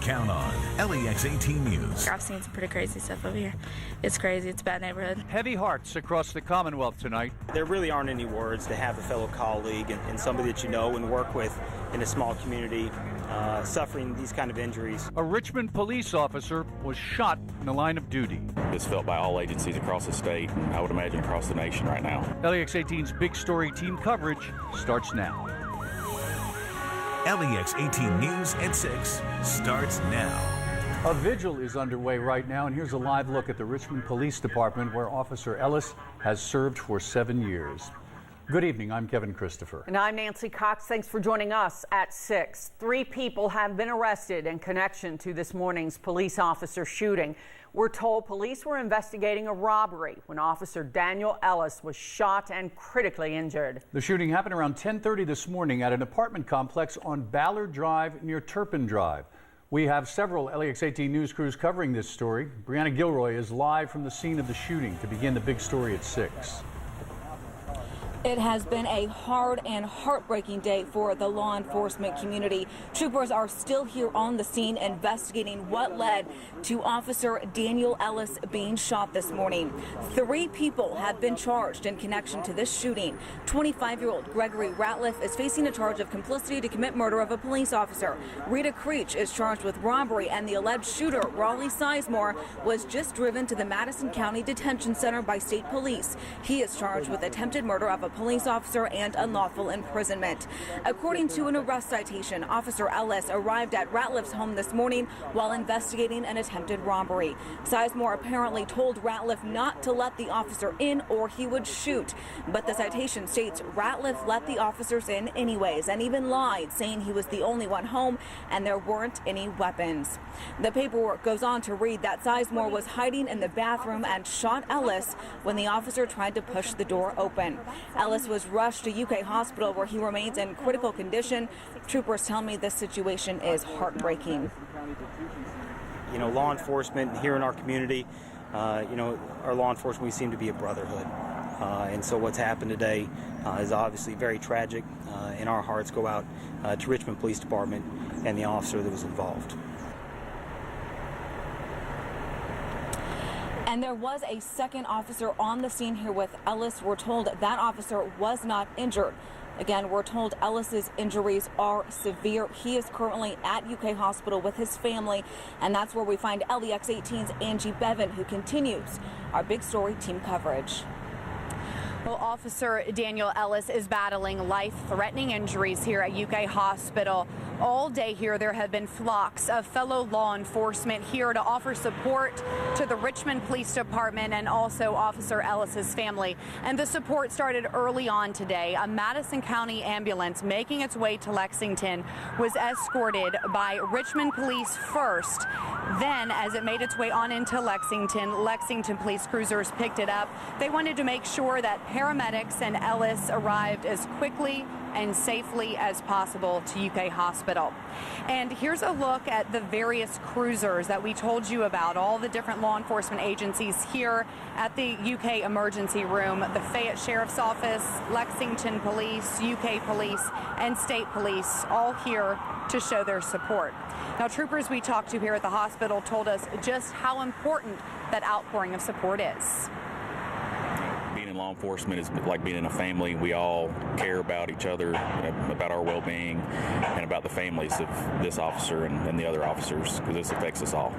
count on. LEX 18 News. I've seen some pretty crazy stuff over here. It's crazy. It's a bad neighborhood. Heavy hearts across the Commonwealth tonight. There really aren't any words to have a fellow colleague and somebody that you know and work with in a small community suffering these kind of injuries. A Richmond police officer was shot in the line of duty. It's felt by all agencies across the state, and I would imagine across the nation right now. LEX 18's big story team coverage starts now. LEX 18 News at 6 starts now. A vigil is underway right now, and here's a live look at the Richmond Police Department, where Officer Ellis has served for 7 years. Good evening, I'm Kevin Christopher. And I'm Nancy Cox. Thanks for joining us at 6. 3 people have been arrested in connection to this morning's police officer shooting. We're told police were investigating a robbery when Officer Daniel Ellis was shot and critically injured. The shooting happened around 10:30 this morning at an apartment complex on Ballard Drive near Turpin Drive. We have several LEX 18 news crews covering this story. Brianna Gilroy is live from the scene of the shooting to begin the big story at 6. It has been a hard and heartbreaking day for the law enforcement community. Troopers are still here on the scene investigating what led to Officer Daniel Ellis being shot this morning. 3 people have been charged in connection to this shooting. 25-year-old Gregory Ratliff is facing a charge of complicity to commit murder of a police officer. Rita Creech is charged with robbery, and the alleged shooter, Raleigh Sizemore, was just driven to the Madison County Detention Center by state police. He is charged with attempted murder of a police officer and unlawful imprisonment. According to an arrest citation, Officer Ellis arrived at Ratliff's home this morning while investigating an attempted robbery. Sizemore apparently told Ratliff not to let the officer in or he would shoot. But the citation states Ratliff let the officers in anyways and even lied, saying he was the only one home and there weren't any weapons. The paperwork goes on to read that Sizemore was hiding in the bathroom and shot Ellis when the officer tried to push the door open. Ellis was rushed to UK Hospital where he remains in critical condition. Troopers tell me this situation is heartbreaking. You know, law enforcement here in our community, our law enforcement, we seem to be a brotherhood. And so what's happened today is obviously very tragic, and our hearts go out to Richmond Police Department and the officer that was involved. And there was a second officer on the scene here with Ellis. We're told that officer was not injured. Again, we're told Ellis's injuries are severe. He is currently at UK Hospital with his family, and that's where we find LEX 18's Angie Bevan, who continues our big story team coverage. Well, Officer Daniel Ellis is battling life-threatening injuries here at UK Hospital. All day here, there have been flocks of fellow law enforcement here to offer support to the Richmond Police Department and also Officer Ellis's family. And the support started early on today. A Madison County ambulance making its way to Lexington was escorted by Richmond Police first. Then, as it made its way on into Lexington police cruisers picked it up. They wanted to make sure that paramedics and Ellis arrived as quickly and safely as possible to UK Hospital. And here's a look at the various cruisers that we told you about, all the different law enforcement agencies here at the UK Emergency Room, the Fayette Sheriff's Office, Lexington Police, UK Police, and State Police, all here to show their support. Now, troopers we talked to here at the hospital told us just how important that outpouring of support is. Being in law enforcement is like being in a family. We all care about each other, about our well-being, and about the families of this officer and the other officers, because this affects us all.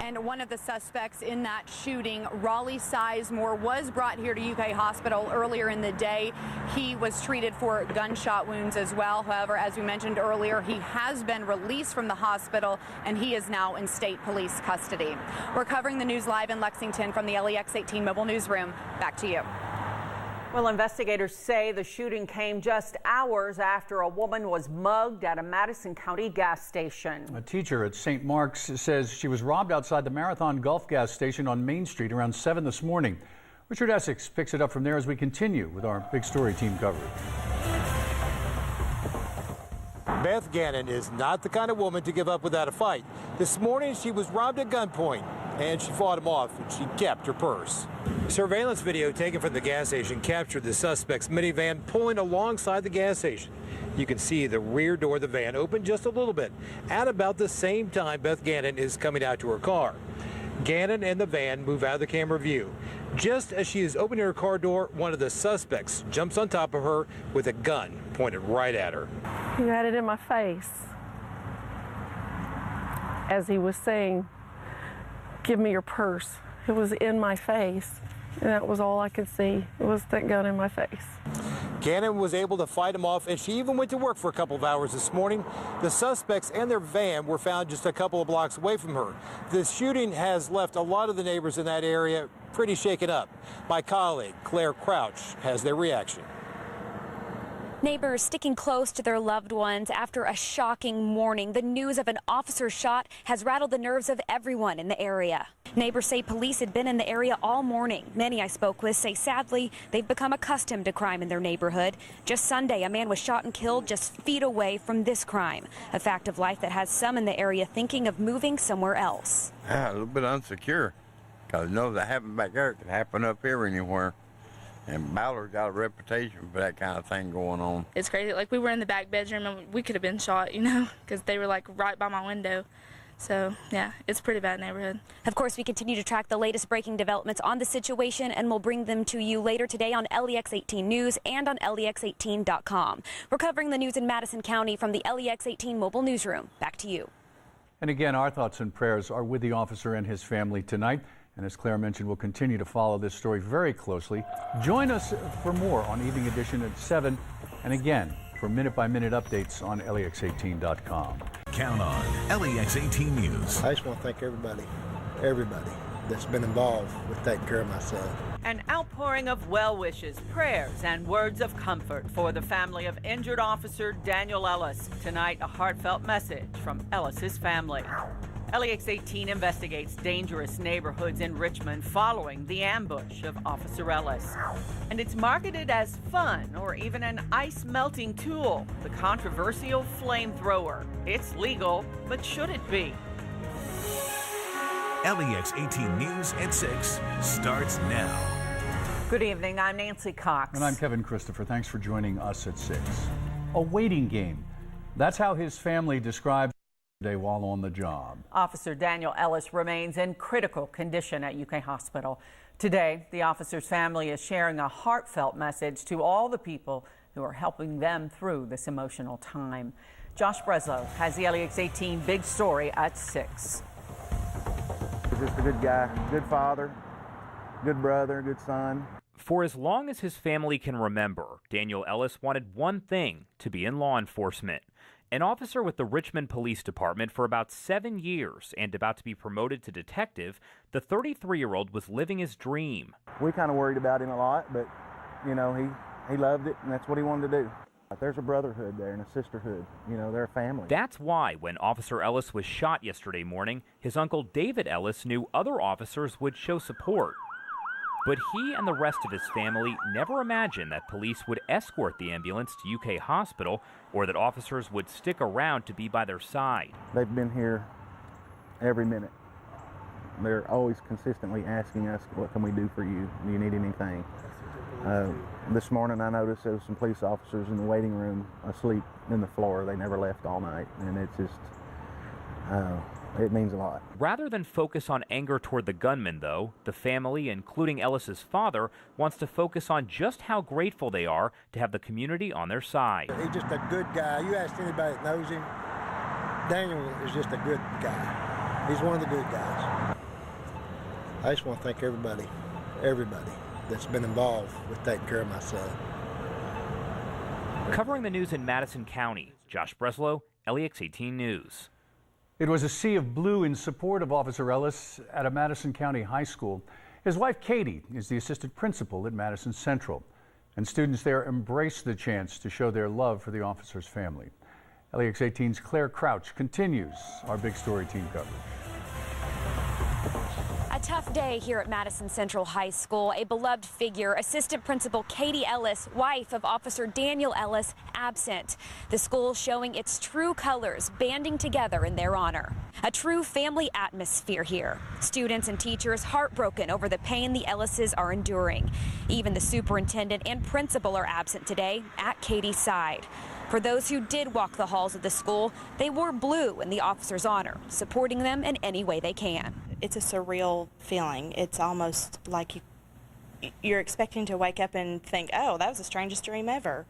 And one of the suspects in that shooting, Raleigh Sizemore, was brought here to UK Hospital earlier in the day. He was treated for gunshot wounds as well. However, as we mentioned earlier, he has been released from the hospital and he is now in state police custody. We're covering the news live in Lexington from the LEX 18 mobile newsroom. Back to you. Well, investigators say the shooting came just hours after a woman was mugged at a Madison County gas station. A teacher at St. Mark's says she was robbed outside the Marathon Gulf gas station on Main Street around 7 this morning. Richard Essex picks it up from there as we continue with our big story team coverage. Beth Gannon is not the kind of woman to give up without a fight. This morning, she was robbed at gunpoint and she fought him off, and she kept her purse. Surveillance video taken from the gas station captured the suspect's minivan pulling alongside the gas station. You can see the rear door of the van open just a little bit at about the same time Beth Gannon is coming out to her car. Gannon and the van move out of the camera view. Just as she is opening her car door, one of the suspects jumps on top of her with a gun pointed right at her. He had it in my face as he was saying, "Give me your purse." It was in my face, and that was all I could see. It was that gun in my face. Gannon was able to fight him off, and she even went to work for a couple of hours this morning. The suspects and their van were found just a couple of blocks away from her. The shooting has left a lot of the neighbors in that area pretty shaken up. My colleague, Claire Crouch, has their reaction. Neighbors sticking close to their loved ones after a shocking morning. The news of an officer shot has rattled the nerves of everyone in the area. Neighbors say police had been in the area all morning. Many I spoke with say sadly they've become accustomed to crime in their neighborhood. Just Sunday, a man was shot and killed just feet away from this crime. A fact of life that has some in the area thinking of moving somewhere else. A little bit unsecure, because you know that happened back there, it could happen up here anywhere. And Ballard got a reputation for that kind of thing going on. It's crazy. Like, we were in the back bedroom and we could have been shot, you know, because they were like right by my window. So, yeah, it's a pretty bad neighborhood. Of course, we continue to track the latest breaking developments on the situation, and we'll bring them to you later today on LEX 18 News and on LEX18.com. We're covering the news in Madison County from the LEX 18 mobile newsroom. Back to you. And again, our thoughts and prayers are with the officer and his family tonight. And as Claire mentioned, we'll continue to follow this story very closely. Join us for more on Evening Edition at 7. And again, for minute-by-minute updates on LEX18.com. Count on LEX 18 News. I just want to thank everybody that's been involved with taking care of my son. An outpouring of well wishes, prayers, and words of comfort for the family of injured Officer Daniel Ellis. Tonight, a heartfelt message from Ellis's family. LEX 18 investigates dangerous neighborhoods in Richmond following the ambush of Officer Ellis. And it's marketed as fun or even an ice-melting tool, the controversial flamethrower. It's legal, but should it be? LEX 18 News at 6 starts now. Good evening, I'm Nancy Cox. And I'm Kevin Christopher. Thanks for joining us at 6. A waiting game. That's how his family describes day while on the job. Officer Daniel Ellis remains in critical condition at UK Hospital. Today, the officer's family is sharing a heartfelt message to all the people who are helping them through this emotional time. Josh Breslow has the LEX 18 big story at 6. He's just a good guy, good father, good brother, good son. For as long as his family can remember, Daniel Ellis wanted one thing: to be in law enforcement. An officer with the Richmond Police Department for about 7 years and about to be promoted to detective, the 33-year-old was living his dream. We kind of worried about him a lot, but, you know, he loved it, and that's what he wanted to do. There's a brotherhood there and a sisterhood. You know, they're a family. That's why when Officer Ellis was shot yesterday morning, his uncle David Ellis knew other officers would show support. But he and the rest of his family never imagined that police would escort the ambulance to UK Hospital or that officers would stick around to be by their side. They've been here every minute. They're always consistently asking us, what can we do for you? Do you need anything? This morning I noticed there was some police officers in the waiting room asleep in the floor. They never left all night, and it's just, it means a lot. Rather than focus on anger toward the gunman, though, the family, including Ellis's father, wants to focus on just how grateful they are to have the community on their side. He's just a good guy. You ask anybody that knows him, Daniel is just a good guy. He's one of the good guys. I just want to thank everybody that's been involved with taking care of my son. Covering the news in Madison County, Josh Breslow, LEX 18 News. It was a sea of blue in support of Officer Ellis at a Madison County high school. His wife, Katie, is the assistant principal at Madison Central, and students there embrace the chance to show their love for the officer's family. LEX 18's Claire Crouch continues our big story team coverage. A tough day here at Madison Central High School. A beloved figure, Assistant Principal Katie Ellis, wife of Officer Daniel Ellis, absent. The school showing its true colors, banding together in their honor. A true family atmosphere here. Students and teachers heartbroken over the pain the Ellises are enduring. Even the superintendent and principal are absent today at Katie's side. For those who did walk the halls of the school, they wore blue in the officers' honor, supporting them in any way they can. It's a surreal feeling. It's almost like you're expecting to wake up and think, oh, that was the strangest dream ever.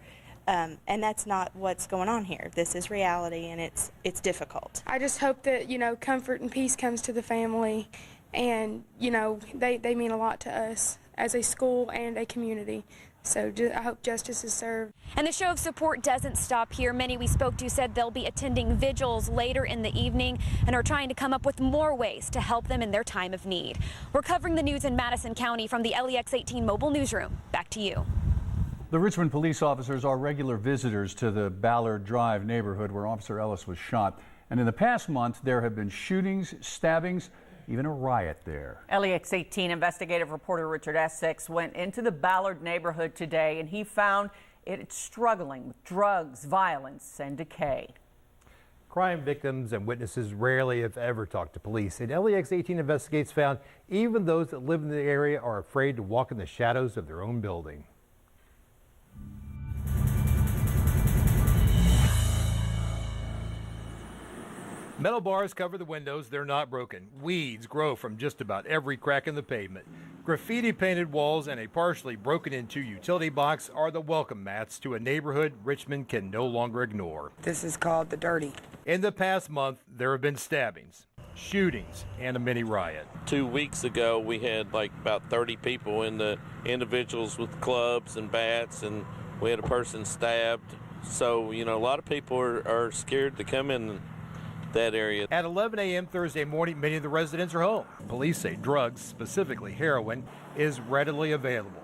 And that's not what's going on here. This is reality, and it's difficult. I just hope that, comfort and peace comes to the family, and, they mean a lot to us as a school and a community. So I hope justice is served. And the show of support doesn't stop here. Many we spoke to said they'll be attending vigils later in the evening and are trying to come up with more ways to help them in their time of need. We're covering the news in Madison County from the LEX 18 mobile newsroom. Back to you. The Richmond police officers are regular visitors to the Ballard Drive neighborhood where Officer Ellis was shot. And in the past month, there have been shootings, stabbings, even a riot there. LEX 18 investigative reporter Richard Essex went into the Ballard neighborhood today, and he found it struggling with drugs, violence, and decay. Crime victims and witnesses rarely, if ever, talk to police. And LEX 18 Investigates found even those that live in the area are afraid to walk in the shadows of their own building. Metal bars cover the windows. They're not broken. Weeds grow from just about every crack in the pavement. Graffiti painted walls and a partially broken into utility box are the welcome mats to a neighborhood Richmond can no longer ignore. This is called the dirty. In the past month, there have been stabbings, shootings, and a mini riot. 2 weeks ago, we had about 30 people in the individuals with clubs and bats, and we had a person stabbed. So, a lot of people are scared to come in that area. At 11 a.m. Thursday morning, many of the residents are home. Police say drugs, specifically heroin, is readily available.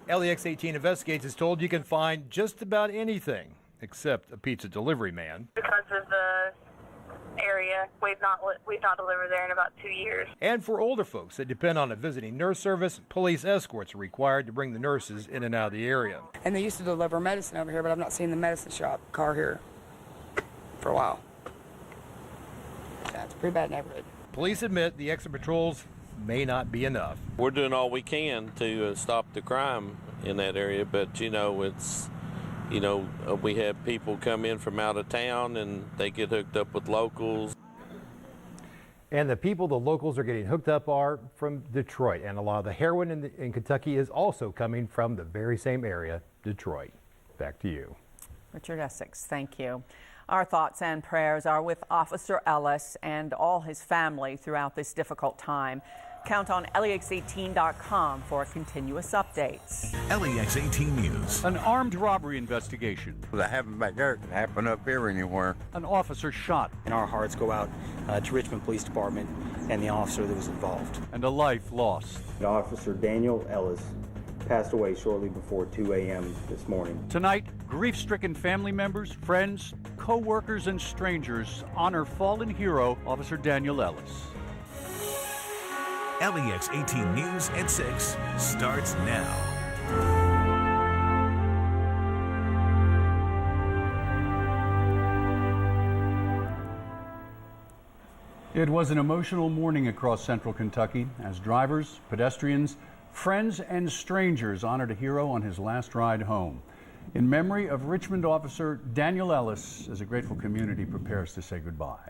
LEX 18 Investigates is told you can find just about anything except a pizza delivery man. Because of the area, we've not delivered there in about 2 years. And for older folks that depend on a visiting nurse service, police escorts are required to bring the nurses in and out of the area. And they used to deliver medicine over here, but I've not seen the medicine shop car here for a while. It's a pretty bad neighborhood. Police admit the extra patrols may not be enough. We're doing all we can to stop the crime in that area, but it's, we have people come in from out of town and they get hooked up with locals. And the people the locals are getting hooked up are from Detroit, and a lot of the heroin in Kentucky is also coming from the very same area, Detroit. Back to you. Richard Essex, thank you. Our thoughts and prayers are with Officer Ellis and all his family throughout this difficult time. Count on LEX18.com for continuous updates. LEX 18 News. An armed robbery investigation. That happened back there can happen up here anywhere. An officer shot. And our hearts go out to Richmond Police Department and the officer that was involved. And a life lost. Officer Daniel Ellis passed away shortly before 2 a.m. this morning. Tonight, grief-stricken family members, friends, co-workers, and strangers honor fallen hero Officer Daniel Ellis. LEX 18 News at 6 starts now. It was an emotional morning across central Kentucky as drivers, pedestrians, friends, and strangers honored a hero on his last ride home. In memory of Richmond Officer Daniel Ellis, as a grateful community prepares to say goodbye.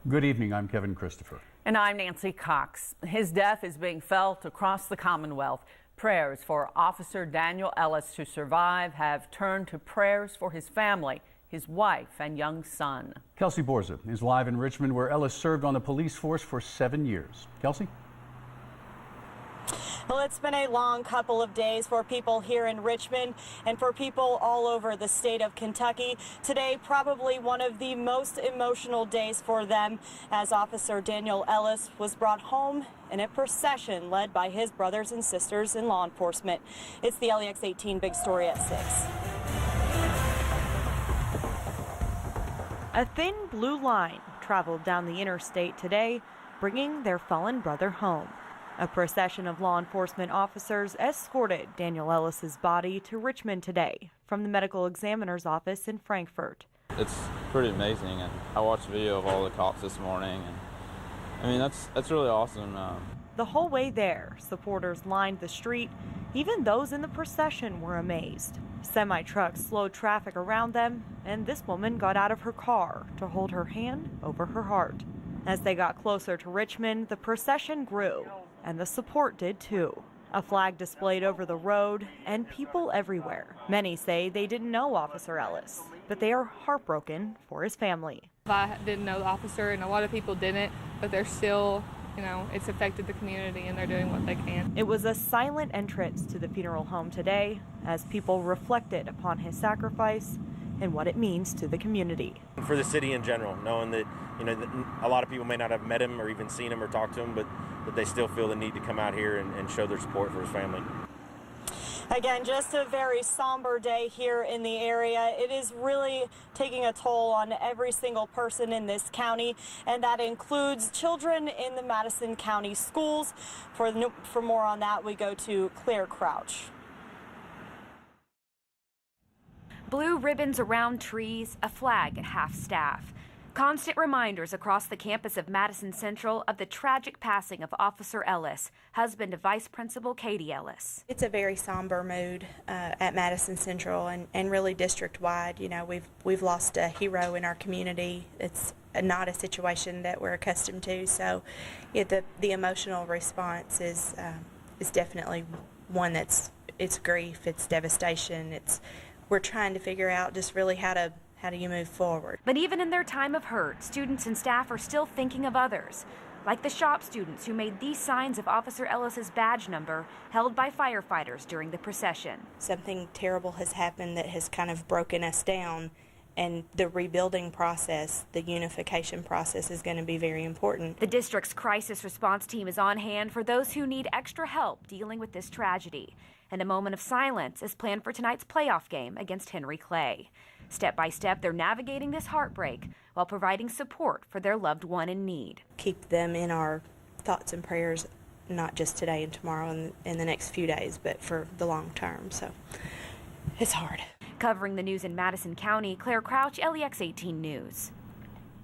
Good evening, I'm Kevin Christopher. And I'm Nancy Cox. His death is being felt across the Commonwealth. Prayers for Officer Daniel Ellis to survive have turned to prayers for his family, his wife, and young son. Kelsey Borza is live in Richmond, where Ellis served on the police force for 7 years. Kelsey? Well, it's been a long couple of days for people here in Richmond and for people all over the state of Kentucky. Today, probably one of the most emotional days for them, as Officer Daniel Ellis was brought home in a procession led by his brothers and sisters in law enforcement. It's the LEX 18 Big Story at 6. A thin blue line traveled down the interstate today bringing their fallen brother home. A procession of law enforcement officers escorted Daniel Ellis's body to Richmond today from the medical examiner's office in Frankfort. It's pretty amazing, and I watched a video of all the cops this morning, and I mean, that's really awesome. The whole way there, supporters lined the street. Even those in the procession were amazed. Semi-trucks slowed traffic around them, and this woman got out of her car to hold her hand over her heart. As they got closer to Richmond, the procession grew, and the support did too. A flag displayed over the road, and people everywhere. Many say they didn't know Officer Ellis, but they are heartbroken for his family. I didn't know the officer, and a lot of people didn't, but they're still, it's affected the community, and they're doing what they can. It was a silent entrance to the funeral home today as people reflected upon his sacrifice and what it means to the community. For the city in general, knowing that, a lot of people may not have met him or even seen him or talked to him, but that they still feel the need to come out here and show their support for his family. Again, just a very somber day here in the area. It is really taking a toll on every single person in this county, and that includes children in the Madison County schools. For more on that, we go to Claire Crouch. Blue ribbons around trees, a flag at half-staff. Constant reminders across the campus of Madison Central of the tragic passing of Officer Ellis, husband of Vice Principal Katie Ellis. It's a very somber mood at Madison Central and really district-wide. We've lost a hero in our community. It's not a situation that we're accustomed to, so the emotional response is definitely one it's grief, it's devastation, we're trying to figure out just really how do you move forward. But even in their time of hurt, students and staff are still thinking of others, like the shop students who made these signs of Officer Ellis's badge number held by firefighters during the procession. Something terrible has happened that has kind of broken us down, and the rebuilding process, the unification process, is going to be very important. The district's crisis response team is on hand for those who need extra help dealing with this tragedy. And a moment of silence is planned for tonight's playoff game against Henry Clay. Step by step, they're navigating this heartbreak while providing support for their loved one in need. Keep them in our thoughts and prayers, not just today and tomorrow and in the next few days, but for the long term. So it's hard. Covering the news in Madison County, Claire Crouch, LEX 18 News.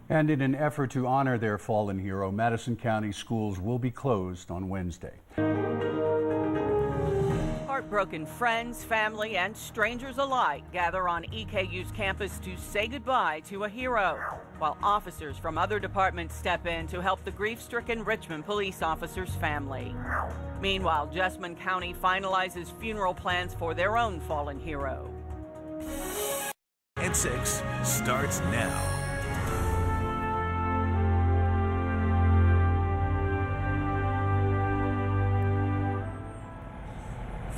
And in an effort to honor their fallen hero, Madison County schools will be closed on Wednesday. Heartbroken friends, family, and strangers alike gather on EKU's campus to say goodbye to a hero, while officers from other departments step in to help the grief-stricken Richmond police officer's family. Meanwhile, Jessamine County finalizes funeral plans for their own fallen hero. At 6 starts now.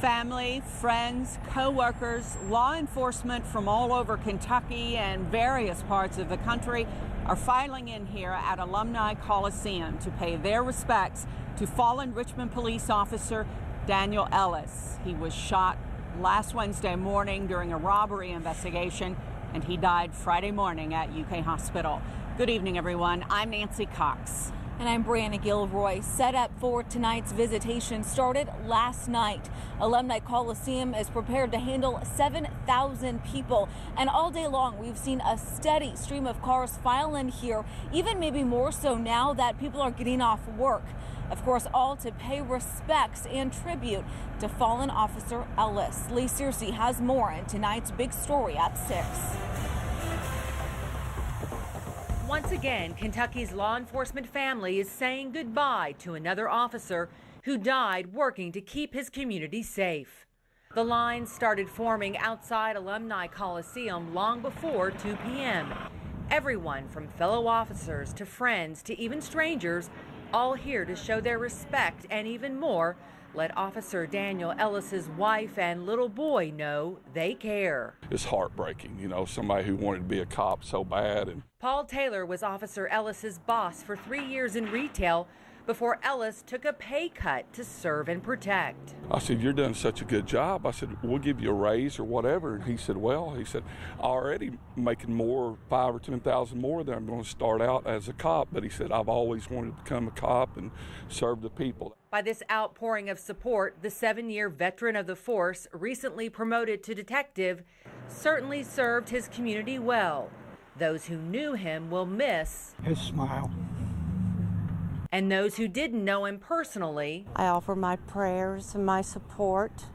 Family, friends, co-workers, law enforcement from all over Kentucky and various parts of the country are filing in here at Alumni Coliseum to pay their respects to fallen Richmond police officer Daniel Ellis. He was shot last Wednesday morning during a robbery investigation, and he died Friday morning at UK Hospital. Good evening, everyone. I'm Nancy Cox. And I'm Brianna Gilroy. Set up for tonight's visitation started last night. Alumni Coliseum is prepared to handle 7,000 people. And all day long, we've seen a steady stream of cars file in here, even maybe more so now that people are getting off work. Of course, all to pay respects and tribute to fallen Officer Ellis. Lee Searcy has more in tonight's big story at 6. Once again, Kentucky's law enforcement family is saying goodbye to another officer who died working to keep his community safe. The lines started forming outside Alumni Coliseum long before 2 p.m. Everyone from fellow officers to friends to even strangers, all here to show their respect and even more, let Officer Daniel Ellis's wife and little boy know they care. It's heartbreaking, somebody who wanted to be a cop so bad. Paul Taylor was Officer Ellis's boss for 3 years in retail before Ellis took a pay cut to serve and protect. I said, "You're doing such a good job." I said, "We'll give you a raise or whatever." And he said, "Already making more, 5,000 or 10,000 more than I'm going to start out as a cop." But he said, "I've always wanted to become a cop and serve the people." By this outpouring of support, the 7-year veteran of the force, recently promoted to detective, certainly served his community well. Those who knew him will miss his smile. And those who didn't know him personally, I offer my prayers and my support,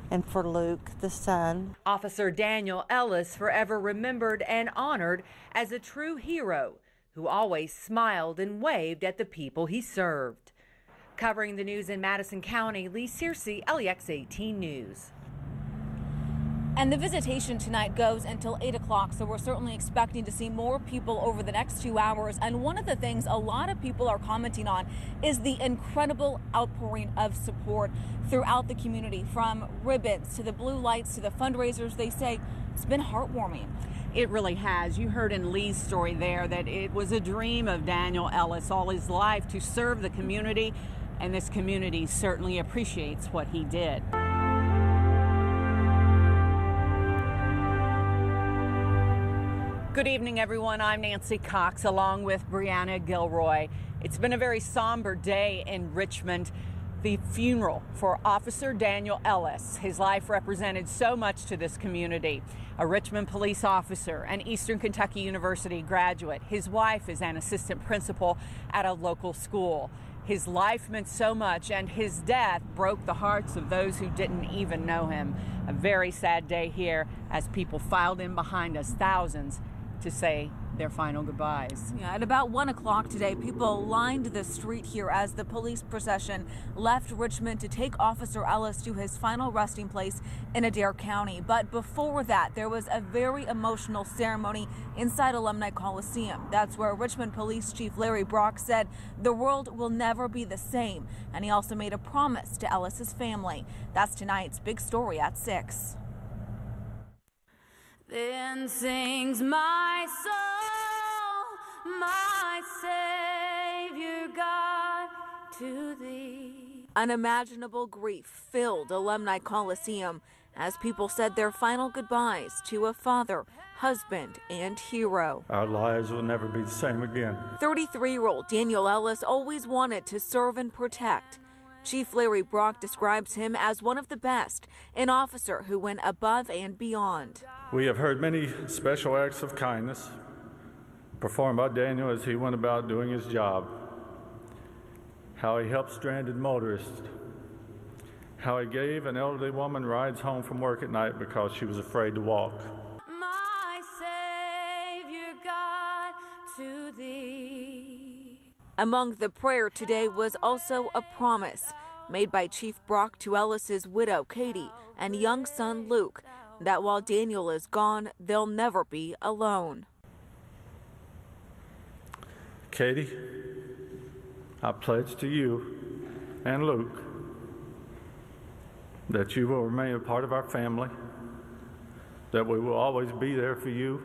and for Luke, the son. Officer Daniel Ellis, forever remembered and honored as a true hero who always smiled and waved at the people he served. Covering the news in Madison County, Lee Searcy, LEX 18 News. And the visitation tonight goes until 8 o'clock, so we're certainly expecting to see more people over the next 2 hours. And one of the things a lot of people are commenting on is the incredible outpouring of support throughout the community, from ribbons to the blue lights to the fundraisers. They say it's been heartwarming. It really has. You heard in Lee's story there that it was a dream of Daniel Ellis all his life to serve the community, and this community certainly appreciates what he did. Good evening, everyone. I'm Nancy Cox, along with Brianna Gilroy. It's been a very somber day in Richmond. The funeral for Officer Daniel Ellis. His life represented so much to this community. A Richmond police officer, an Eastern Kentucky University graduate. His wife is an assistant principal at a local school. His life meant so much, and his death broke the hearts of those who didn't even know him. A very sad day here as people filed in behind us, thousands, to say their final goodbyes. Yeah, at about 1 o'clock today, people lined the street here as the police procession left Richmond to take Officer Ellis to his final resting place in Adair County. But before that, there was a very emotional ceremony inside Alumni Coliseum. That's where Richmond Police Chief Larry Brock said the world will never be the same. And he also made a promise to Ellis's family. That's tonight's big story at 6. Then sings my soul, my Savior God, to thee. Unimaginable grief filled Alumni Coliseum as people said their final goodbyes to a father, husband, and hero. Our lives will never be the same again. 33-year-old Daniel Ellis always wanted to serve and protect. Chief Larry Brock describes him as one of the best, an officer who went above and beyond. We have heard many special acts of kindness performed by Daniel as he went about doing his job. How he helped stranded motorists. How he gave an elderly woman rides home from work at night because she was afraid to walk. My Savior God, to thee. Among the prayer today was also a promise made by Chief Brock to Ellis's widow, Katie, and young son, Luke, that while Daniel is gone, they'll never be alone. Katie, I pledge to you and Luke that you will remain a part of our family, that we will always be there for you,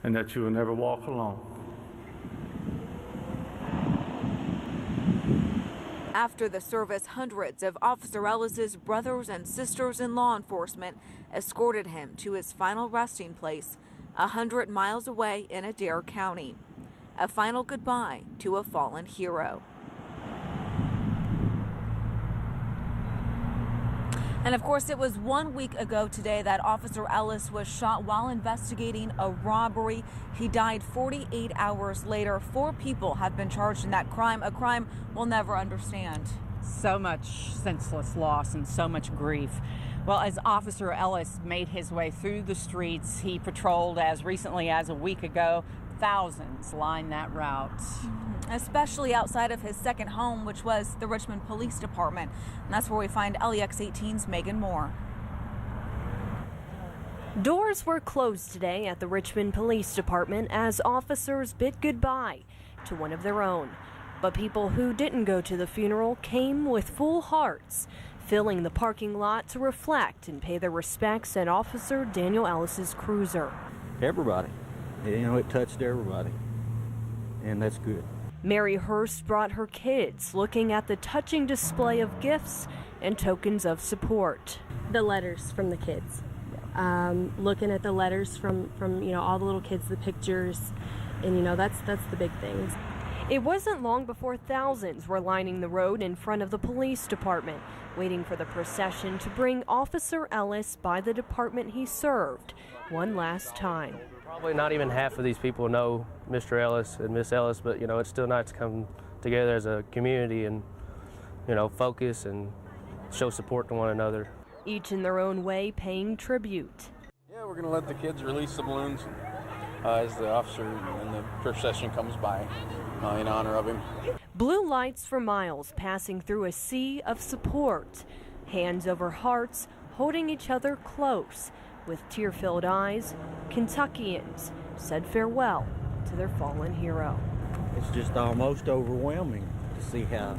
and that you will never walk alone. After the service, hundreds of Officer Ellis's brothers and sisters in law enforcement escorted him to his final resting place 100 miles away in Adair County. A final goodbye to a fallen hero. And of course, it was 1 week ago today that Officer Ellis was shot while investigating a robbery. He died 48 hours later. 4 people have been charged in that crime, a crime we'll never understand. So much senseless loss and so much grief. Well, as Officer Ellis made his way through the streets, he patrolled as recently as a week ago. Thousands lined that route. Especially outside of his second home, which was the Richmond Police Department. And that's where we find LEX 18's Megan Moore. Doors were closed today at the Richmond Police Department as officers bid goodbye to one of their own. But people who didn't go to the funeral came with full hearts, filling the parking lot to reflect and pay their respects at Officer Daniel Ellis's cruiser. Everybody. You know, it touched everybody, and that's good. Mary Hurst brought her kids, looking at the touching display of gifts and tokens of support. The letters from the kids. Looking at the letters from all the little kids, the pictures, and that's the big things. It wasn't long before thousands were lining the road in front of the police department, waiting for the procession to bring Officer Ellis by the department he served one last time. Probably not even half of these people know Mr. Ellis and Miss Ellis, but it's still nice to come together as a community and focus and show support to one another. Each in their own way paying tribute. Yeah, we're going to let the kids release the balloons as the officer and the procession comes by in honor of him. Blue lights for miles passing through a sea of support. Hands over hearts, holding each other close. With tear-filled eyes, Kentuckians said farewell to their fallen hero. It's just almost overwhelming to see how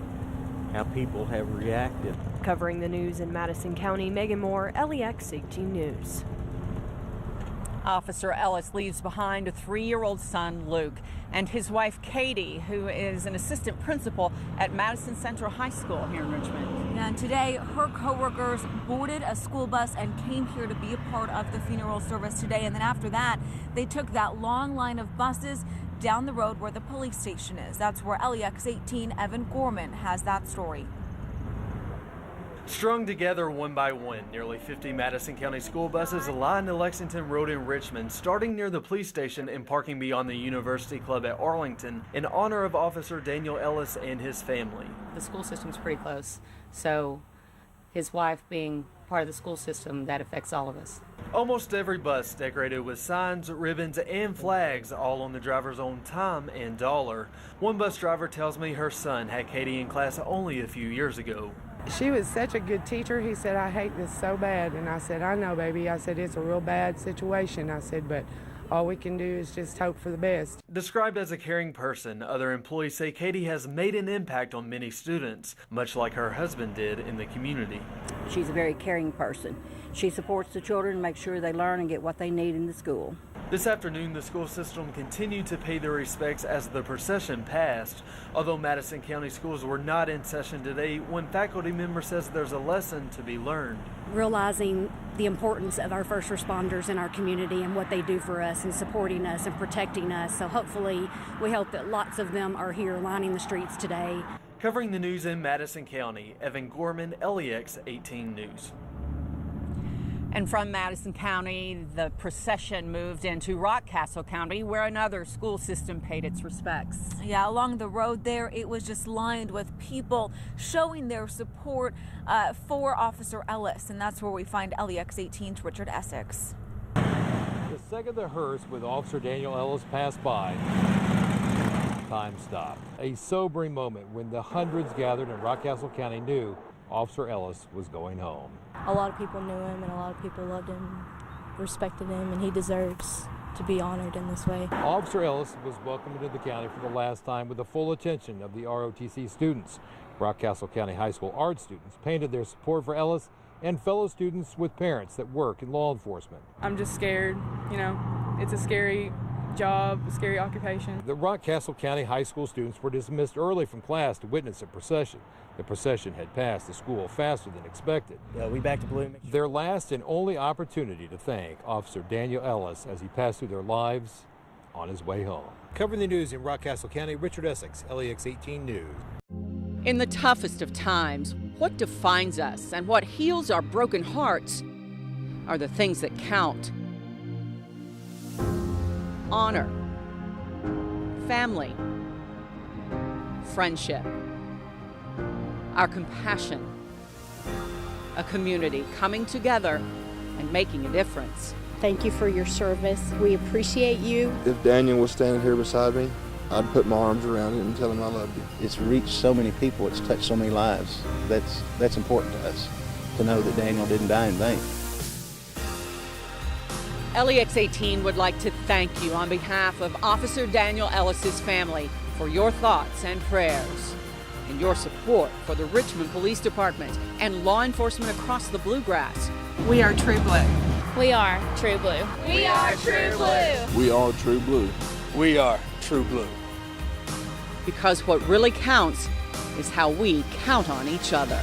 people have reacted. Covering the news in Madison County, Megan Moore, LEX 18 News. Officer Ellis leaves behind a 3-year-old son, Luke, and his wife, Katie, who is an assistant principal at Madison Central High School here in Richmond. And today, her co-workers boarded a school bus and came here to be a part of the funeral service today. And then after that, they took that long line of buses down the road where the police station is. That's where LEX 18 Evan Gorman has that story. Strung together one by one, nearly 50 Madison County school buses line the Lexington Road in Richmond, starting near the police station and parking beyond the University Club at Arlington in honor of Officer Daniel Ellis and his family. The school system's pretty close, so his wife being part of the school system, that affects all of us. Almost every bus decorated with signs, ribbons, and flags, all on the driver's own time and dollar. One bus driver tells me her son had Katie in class only a few years ago. She was such a good teacher. He said, I hate this so bad. And I said, I know, baby. I said, it's a real bad situation. I said, but all we can do is just hope for the best. Described as a caring person, other employees say Katie has made an impact on many students, much like her husband did in the community. She's a very caring person. She supports the children and makes sure they learn and get what they need in the school. This afternoon, the school system continued to pay their respects as the procession passed. Although Madison County schools were not in session today, one faculty member says there's a lesson to be learned. Realizing the importance of our first responders in our community and what they do for us and supporting us and protecting us. So hopefully we hope that lots of them are here lining the streets today. Covering the news in Madison County, Evan Gorman, LEX 18 News. And from Madison County, the procession moved into Rockcastle County, where another school system paid its respects. Yeah, along the road there, it was just lined with people showing their support for Officer Ellis, and that's where we find LEX 18's Richard Essex. The second the hearse with Officer Daniel Ellis passed by, time stopped. A sobering moment when the hundreds gathered in Rockcastle County knew Officer Ellis was going home. A lot of people knew him and a lot of people loved him, respected him, and he deserves to be honored in this way. Officer Ellis was welcomed into the county for the last time with the full attention of the ROTC students. Rockcastle County High School art students painted their support for Ellis and fellow students with parents that work in law enforcement. I'm just scared, it's a scary job, a scary occupation. The Rockcastle County High School students were dismissed early from class to witness a procession. The procession had passed the school faster than expected. Yeah, we back to Blooming. Their last and only opportunity to thank Officer Daniel Ellis as he passed through their lives on his way home. Covering the news in Rockcastle County, Richard Essex, LEX 18 News. In the toughest of times, what defines us and what heals our broken hearts are the things that count. Honor, family, friendship, our compassion, a community coming together and making a difference. Thank you for your service. We appreciate you. If Daniel was standing here beside me, I'd put my arms around him and tell him I loved him. It's reached so many people, it's touched so many lives. That's important to us, to know that Daniel didn't die in vain. LEX 18 would like to thank you on behalf of Officer Daniel Ellis's family for your thoughts and prayers and your support for the Richmond Police Department and law enforcement across the Bluegrass. We are True Blue. We are True Blue. We are True Blue. We are True Blue. We are True Blue. because what really counts is how we count on each other.